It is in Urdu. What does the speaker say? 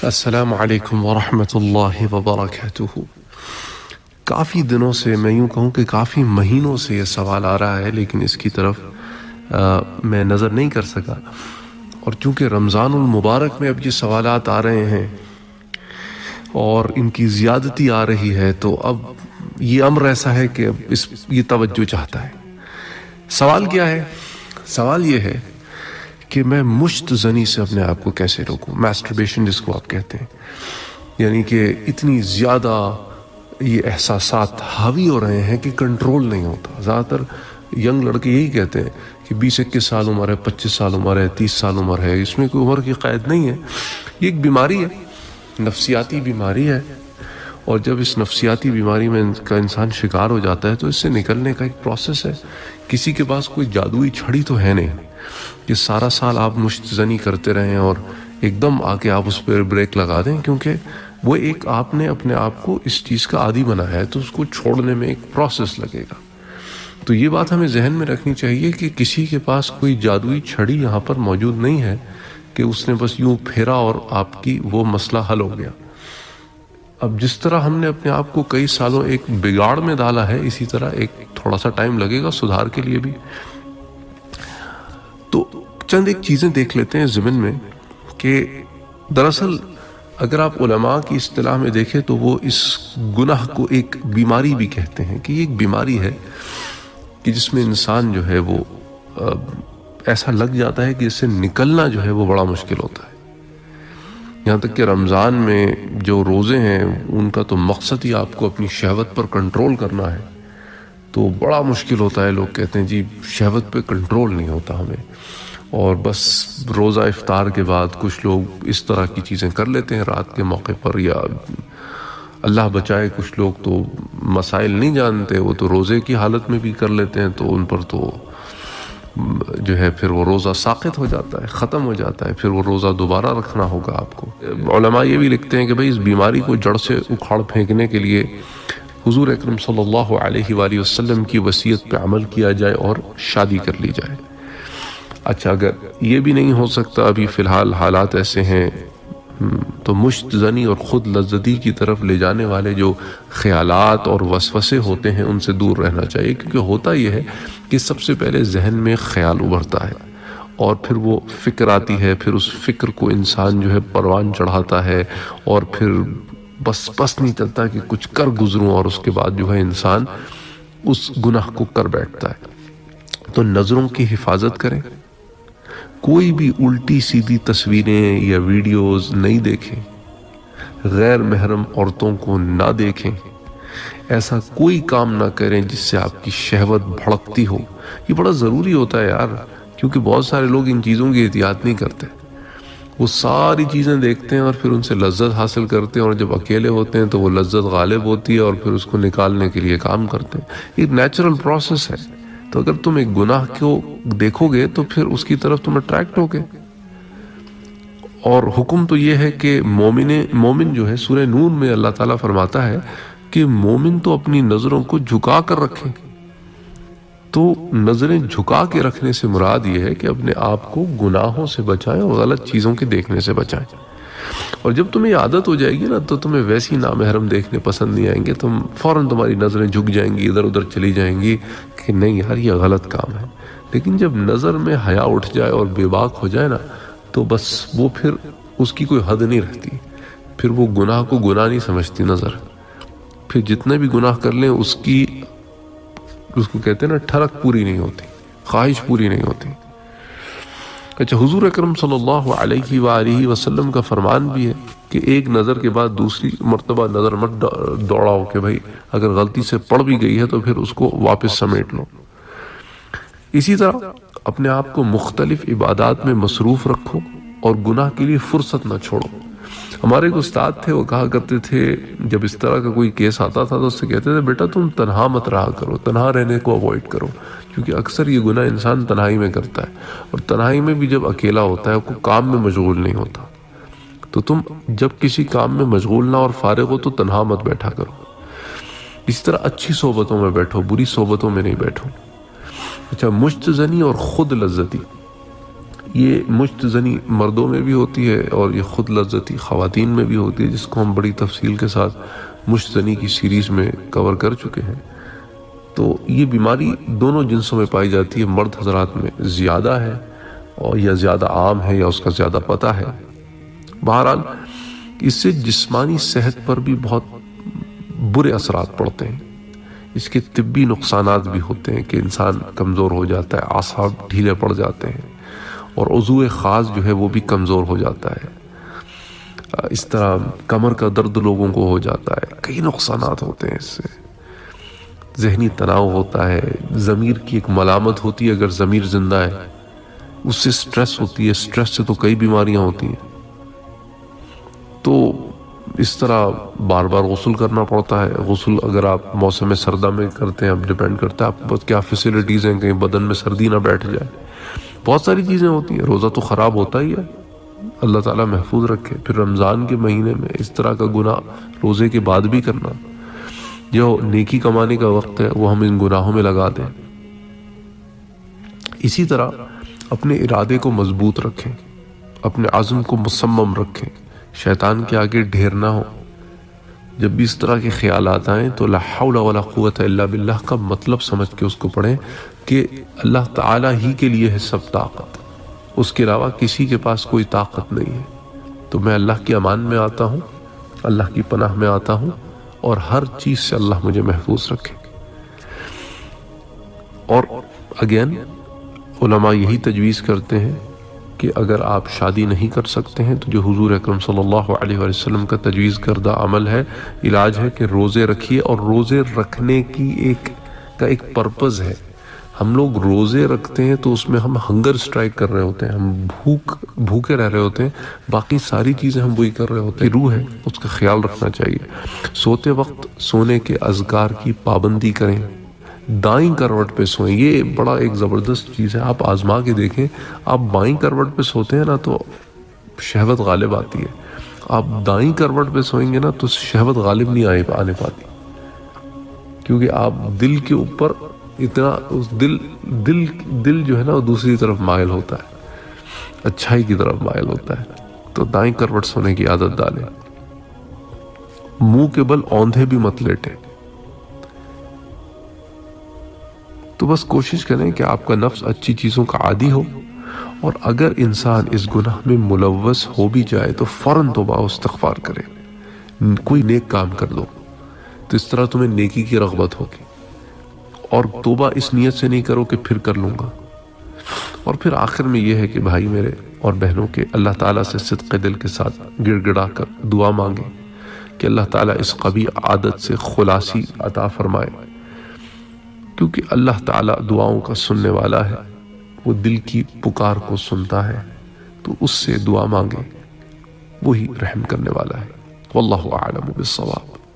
السلام علیکم ورحمۃ اللہ وبرکاتہ۔ کافی دنوں سے، میں یوں کہوں کہ کافی مہینوں سے یہ سوال آ رہا ہے، لیکن اس کی طرف میں نظر نہیں کر سکا، اور چونکہ رمضان المبارک میں اب یہ سوالات آ رہے ہیں اور ان کی زیادتی آ رہی ہے، تو اب یہ امر ایسا ہے کہ اب یہ توجہ چاہتا ہے۔ سوال کیا ہے؟ سوال یہ ہے کہ میں مشت زنی سے اپنے آپ کو کیسے روکوں، میسٹربیشن جس کو آپ کہتے ہیں، یعنی کہ اتنی زیادہ یہ احساسات حاوی ہو رہے ہیں کہ کنٹرول نہیں ہوتا۔ زیادہ تر ینگ لڑکے یہی کہتے ہیں کہ 20-21 سال عمر ہے، 25 سال عمر ہے، 30 سال عمر ہے، اس میں کوئی عمر کی قید نہیں ہے۔ یہ ایک بیماری ہے، نفسیاتی بیماری ہے، اور جب اس نفسیاتی بیماری میں کا انسان شکار ہو جاتا ہے تو اس سے نکلنے کا ایک پروسیس ہے۔ کسی کے پاس کوئی جادوئی چھڑی تو ہے نہیں کہ سارا سال آپ مشت زنی کرتے رہیں اور ایک دم آ کے آپ اس پہ بریک لگا دیں، کیونکہ وہ ایک آپ نے اپنے آپ کو اس چیز کا عادی بنایا ہے، تو اس کو چھوڑنے میں ایک پروسیس لگے گا۔ تو یہ بات ہمیں ذہن میں رکھنی چاہیے کہ کسی کے پاس کوئی جادوئی چھڑی یہاں پر موجود نہیں ہے کہ اس نے بس یوں پھیرا اور آپ کی وہ مسئلہ حل ہو گیا۔ اب جس طرح ہم نے اپنے آپ کو کئی سالوں ایک بگاڑ میں ڈالا ہے، اسی طرح ایک تھوڑا سا ٹائم لگے گا سدھار کے لیے بھی۔ تو چند ایک چیزیں دیکھ لیتے ہیں ضمن میں کہ دراصل اگر آپ علماء کی اصطلاح میں دیکھیں تو وہ اس گناہ کو ایک بیماری بھی کہتے ہیں، کہ یہ ایک بیماری ہے کہ جس میں انسان جو ہے وہ ایسا لگ جاتا ہے کہ اس سے نکلنا جو ہے وہ بڑا مشکل ہوتا ہے۔ یہاں تک کہ رمضان میں جو روزے ہیں ان کا تو مقصد ہی آپ کو اپنی شہوت پر کنٹرول کرنا ہے، تو بڑا مشکل ہوتا ہے۔ لوگ کہتے ہیں جی شہوت پہ کنٹرول نہیں ہوتا ہمیں، اور بس روزہ افطار کے بعد کچھ لوگ اس طرح کی چیزیں کر لیتے ہیں رات کے موقع پر، یا اللہ بچائے کچھ لوگ تو مسائل نہیں جانتے، وہ تو روزے کی حالت میں بھی کر لیتے ہیں، تو ان پر تو جو ہے پھر وہ روزہ ساقط ہو جاتا ہے، ختم ہو جاتا ہے، پھر وہ روزہ دوبارہ رکھنا ہوگا آپ کو۔ علماء یہ بھی لکھتے ہیں کہ بھئی اس بیماری کو جڑ سے اکھاڑ پھینکنے کے لیے حضور اکرم صلی اللہ علیہ وآلہ وسلم کی وصیت پہ عمل کیا جائے اور شادی کر لی جائے۔ اچھا، اگر یہ بھی نہیں ہو سکتا، ابھی فی الحال حالات ایسے ہیں، تو مشت زنی اور خود لذتی کی طرف لے جانے والے جو خیالات اور وسوسے ہوتے ہیں ان سے دور رہنا چاہیے، کیونکہ ہوتا یہ ہے کہ سب سے پہلے ذہن میں خیال ابھرتا ہے، اور پھر وہ فکر آتی ہے، پھر اس فکر کو انسان جو ہے پروان چڑھاتا ہے، اور پھر بس نہیں چلتا کہ کچھ کر گزروں، اور اس کے بعد جو ہے انسان اس گناہ کو کر بیٹھتا ہے۔ تو نظروں کی حفاظت کریں، کوئی بھی الٹی سیدھی تصویریں یا ویڈیوز نہیں دیکھیں، غیر محرم عورتوں کو نہ دیکھیں، ایسا کوئی کام نہ کریں جس سے آپ کی شہوت بھڑکتی ہو۔ یہ بڑا ضروری ہوتا ہے یار، کیونکہ بہت سارے لوگ ان چیزوں کی احتیاط نہیں کرتے، وہ ساری چیزیں دیکھتے ہیں اور پھر ان سے لذت حاصل کرتے ہیں، اور جب اکیلے ہوتے ہیں تو وہ لذت غالب ہوتی ہے اور پھر اس کو نکالنے کے لیے کام کرتے ہیں۔ یہ نیچرل پروسیس ہے۔ تو اگر تم ایک گناہ کو دیکھو گے تو پھر اس کی طرف تم اٹریکٹ ہوگے، اور حکم تو یہ ہے کہ مومن جو ہے، سورہ نون میں اللہ تعالیٰ فرماتا ہے کہ مومن تو اپنی نظروں کو جھکا کر رکھیں۔ تو نظریں جھکا کے رکھنے سے مراد یہ ہے کہ اپنے آپ کو گناہوں سے بچائیں اور غلط چیزوں کے دیکھنے سے بچائیں، اور جب تمہیں عادت ہو جائے گی نا تو تمہیں ویسی نامحرم دیکھنے پسند نہیں آئیں گے، فوراً تمہاری نظریں جھک جائیں گی، ادھر ادھر چلی جائیں گی کہ نہیں یار یہ غلط کام ہے۔ لیکن جب نظر میں حیا اٹھ جائے اور بے باک ہو جائے نا، تو بس وہ پھر اس کی کوئی حد نہیں رہتی، پھر وہ گناہ کو گناہ نہیں سمجھتی نظر، پھر جتنے بھی گناہ کر لیں اس کو کہتے ہیں نا ٹھڑک پوری نہیں ہوتی، خواہش پوری نہیں ہوتی۔ اچھا، حضور اکرم صلی اللہ علیہ وآلہ وسلم کا فرمان بھی ہے کہ ایک نظر کے بعد دوسری مرتبہ نظر مت دوڑاؤ، کہ بھائی اگر غلطی سے پڑ بھی گئی ہے تو پھر اس کو واپس سمیٹ لو۔ اسی طرح اپنے آپ کو مختلف عبادات میں مصروف رکھو اور گناہ کے لیے فرصت نہ چھوڑو۔ ہمارے ایک استاد تھے، وہ کہا کرتے تھے جب اس طرح کا کوئی کیس آتا تھا تو اس سے کہتے تھے بیٹا تم تنہا مت رہا کرو، تنہا رہنے کو اوائڈ کرو، کیونکہ اکثر یہ گناہ انسان تنہائی میں کرتا ہے، اور تنہائی میں بھی جب اکیلا ہوتا ہے وہ کام میں مشغول نہیں ہوتا، تو تم جب کسی کام میں مشغول نہ اور فارغ ہو تو تنہا مت بیٹھا کرو۔ اس طرح اچھی صحبتوں میں بیٹھو، بری صحبتوں میں نہیں بیٹھو۔ اچھا، مشت زنی اور خود لذتی، یہ مشت زنی مردوں میں بھی ہوتی ہے اور یہ خود لذتی خواتین میں بھی ہوتی ہے، جس کو ہم بڑی تفصیل کے ساتھ مشت زنی کی سیریز میں کور کر چکے ہیں۔ تو یہ بیماری دونوں جنسوں میں پائی جاتی ہے، مرد حضرات میں زیادہ ہے اور یا زیادہ عام ہے یا اس کا زیادہ پتہ ہے۔ بہرحال اس سے جسمانی صحت پر بھی بہت برے اثرات پڑتے ہیں، اس کے طبی نقصانات بھی ہوتے ہیں کہ انسان کمزور ہو جاتا ہے، اعصاب ڈھیلے پڑ جاتے ہیں اور عضو خاص جو ہے وہ بھی کمزور ہو جاتا ہے۔ اس طرح کمر کا درد لوگوں کو ہو جاتا ہے، کئی نقصانات ہوتے ہیں اس سے، ذہنی تناؤ ہوتا ہے، ضمیر کی ایک ملامت ہوتی ہے اگر ضمیر زندہ ہے، اس سے سٹریس ہوتی ہے، سٹریس سے تو کئی بیماریاں ہوتی ہیں۔ تو اس طرح بار بار غسل کرنا پڑتا ہے۔ غسل اگر آپ موسم سردہ میں کرتے ہیں، اب ڈیپینڈ کرتا ہے آپ کے پاس کیا فیسلٹیز ہیں، کہیں بدن میں سردی نہ بیٹھ جائے، بہت ساری چیزیں ہوتی ہیں۔ روزہ تو خراب ہوتا ہی ہے، اللہ تعالیٰ محفوظ رکھے۔ پھر رمضان کے مہینے میں اس طرح کا گناہ روزے کے بعد بھی کرنا، جو نیکی کمانے کا وقت ہے وہ ہم ان گناہوں میں لگا دیں۔ اسی طرح اپنے ارادے کو مضبوط رکھیں، اپنے عزم کو مصمم رکھیں، شیطان کے آگے ڈھیر نہ ہو۔ جب بھی اس طرح کے خیالات آئیں تو لا حول ولا قوت الا باللہ کا مطلب سمجھ کے اس کو پڑھیں کہ اللہ تعالیٰ ہی کے لیے ہے سب طاقت، اس کے علاوہ کسی کے پاس کوئی طاقت نہیں ہے۔ تو میں اللہ کی امان میں آتا ہوں، اللہ کی پناہ میں آتا ہوں اور ہر چیز سے اللہ مجھے محفوظ رکھے۔ اور اگین علماء یہی تجویز کرتے ہیں کہ اگر آپ شادی نہیں کر سکتے ہیں تو جو حضور اکرم صلی اللہ علیہ وسلم کا تجویز کردہ عمل ہے، علاج ہے کہ روزے رکھیے۔ اور روزے رکھنے کی ایک پرپز ہے۔ ہم لوگ روزے رکھتے ہیں تو اس میں ہم ہنگر سٹرائک کر رہے ہوتے ہیں، ہم بھوکے رہ رہے ہوتے ہیں، باقی ساری چیزیں ہم وہی کر رہے ہوتے ہیں۔ روح ہے، اس کا خیال رکھنا چاہیے۔ سوتے وقت سونے کے اذکار کی پابندی کریں، دائیں کروٹ پہ سوئیں۔ یہ بڑا ایک زبردست چیز ہے، آپ آزما کے دیکھیں۔ آپ بائیں کروٹ پہ سوتے ہیں نا تو شہوت غالب آتی ہے، آپ دائیں کروٹ پہ سوئیں گے نا تو شہوت غالب نہیں آنے پاتی، کیونکہ آپ دل کے اوپر اتنا دل جو ہے نا وہ دوسری طرف مائل ہوتا ہے، اچھائی کی طرف مائل ہوتا ہے۔ تو دائیں کروٹ سونے کی عادت ڈالیں۔ منہ کے بل اوندھے بھی مت لیٹیں۔ تو بس کوشش کریں کہ آپ کا نفس اچھی چیزوں کا عادی ہو، اور اگر انسان اس گناہ میں ملوث ہو بھی جائے تو فوراً توبہ و استغفار کرے، کوئی نیک کام کر دو تو اس طرح تمہیں نیکی کی رغبت ہوگی، اور توبہ اس نیت سے نہیں کرو کہ پھر کر لوں گا۔ اور پھر آخر میں یہ ہے کہ بھائی میرے اور بہنوں کے اللہ تعالیٰ سے صدق دل کے ساتھ گڑ گڑا کر دعا مانگیں کہ اللہ تعالیٰ اس قبیح عادت سے خلاصی عطا فرمائے، کیونکہ اللہ تعالیٰ دعاؤں کا سننے والا ہے، وہ دل کی پکار کو سنتا ہے، تو اس سے دعا مانگیں، وہی رحم کرنے والا ہے۔ واللہ اعلم بالصواب۔